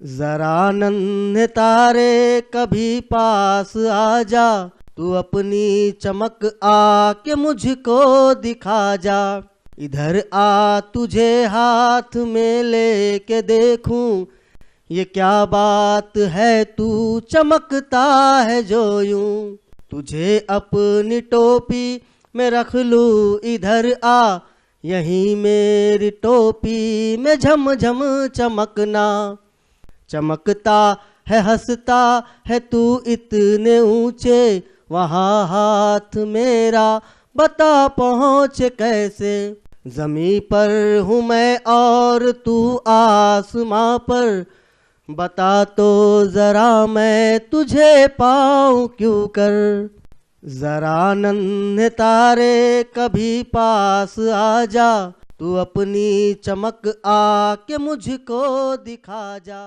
जरा नन्हे तारे कभी पास आ जा, तू अपनी चमक आके मुझको दिखा जा। इधर आ तुझे हाथ में लेके देखूं, ये क्या बात है तू चमकता है जो यूं। तुझे अपनी टोपी में रख लूं, इधर आ यहीं मेरी टोपी में झम झम चमकना। चमकता है हंसता है तू इतने ऊंचे, वहाँ हाथ मेरा बता पहुँचे कैसे। ज़मीं पर हूँ मैं और तू आसमां पर, बता तो ज़रा मैं तुझे पाऊँ क्यों कर। ज़रा नन्हे तारे कभी पास आ जा, तू अपनी चमक आके मुझको दिखा जा।